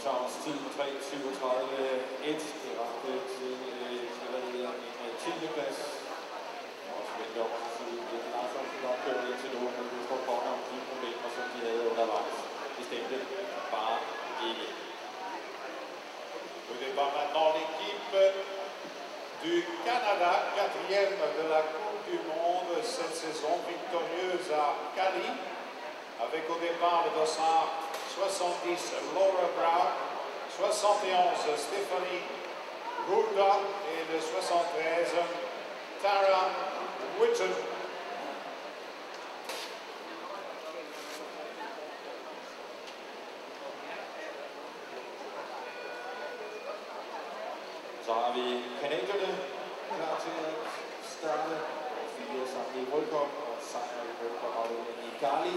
Towns tid 3:37.1. Det ramte til en 10. plads. Og så vendte op til siden Jeppe Larsson, som nok kørte ind til nu, men vi får godt om de problemer, som de havde undervejs. Det stemte bare ikke. Det var maintenant l'équipe du Canada, 4e de la Coupe du Monde cette saison, victorieuse à Cali, avec au départ le dossard 70 Laura Brown, 71 Stephanie Ruda et le 73 Tara Whitten. Så har vi kanadierne klar til at starte. 4 sammen i World Cup og sejr i World Cup afdelingen i Cali.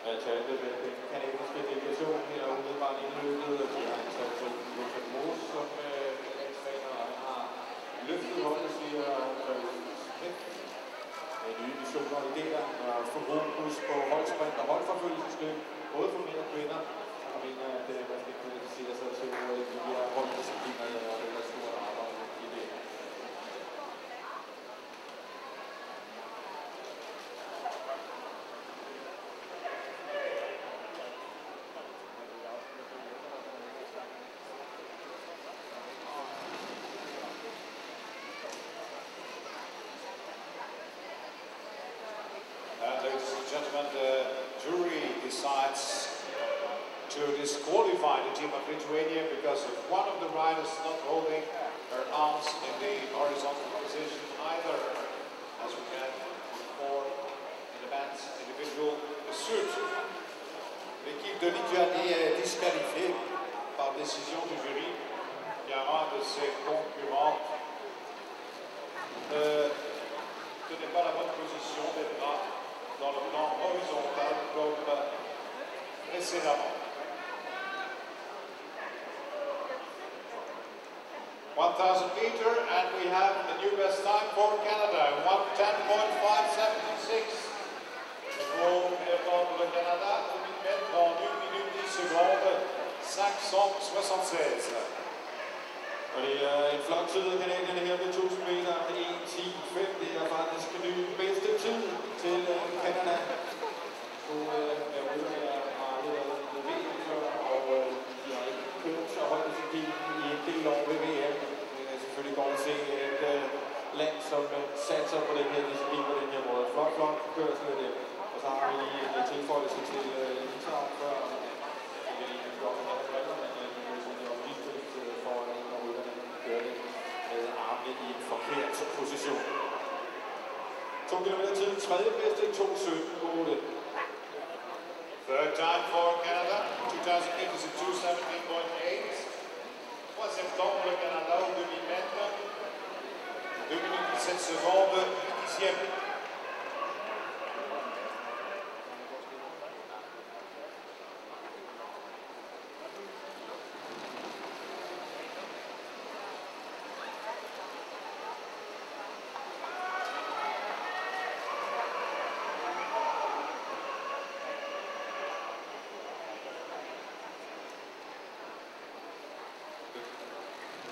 Jeg talte med den kanadiske delegation her umiddelbart indløbet, og de har ansat for Lukas Moos som landstræner, og han har løftet holdet, siger Smith, med nye visioner og idéer, og få fokus på holdsprint og holdforfølgelsesløb, både for mænd og kvinder, og mener, at man skal kvalificere sig til, at de bliver holddiscipliner, og det er stort arbejde i det. Ladies and gentlemen, the jury decides to disqualify the team of Lithuania because of one of the riders not holding her arms in the horizontal position either, as we can before in the men's individual pursuit. L'équipe de Lituanie est disqualifiée par décision du jury, car un de ses concurrents ne tenait pas la bonne position des bras dans le plan horizontal comme précédemment. 1,000 meter, and we have the new best time for Canada, 1:10.576. Pour le Canada, 2000 mètres en 1 minute 10 secondes, 576. Og det er en flot tid af kanadierne her ved 1000 meter, 1:10.5. Det er faktisk den nye bedste tid til Canada. Nu er ude med at have været ved VM før, og de har ikke kørt så højt i en del år ved VM. Det er selvfølgelig godt at se et land, som satser på den her disciplin på den her måde. Flot kørsel af det. Og så har vi lige en tilføjelse til Litauen før. Det er lige godt at have briller, men det er også lige for en og rytterne gør det med armene i en forkert position. 2 km tid, tredje bedste, 2:17.8. Third time for Canada, 2000 meters at 2:17.8. 3e temps pour le Canada au 2000 mètres, 2 minutes 17 secondes, 10e.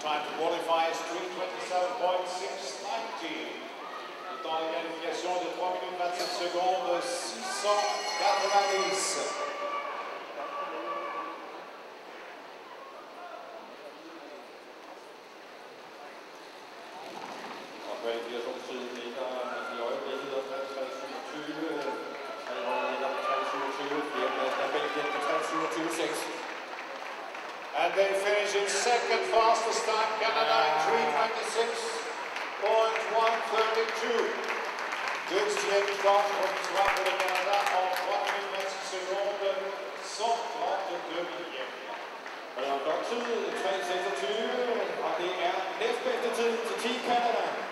Time to qualify is 3:27.690. Le temps de qualification de 3 minutes 27 secondes, 690. Og kvalifikationstiden ligger i øjeblikket om 3:27. 300 ligger på 3:27. Fjerdeplads er Belgien på 3:27.6. And they finish in second fastest time, Canada in 3:26.132. Deuxième temps provisoire pour le Canada en 3 minutes 26 secondes, 132 millième. Og det er en flot tid, 3:36. tid til Team Canada.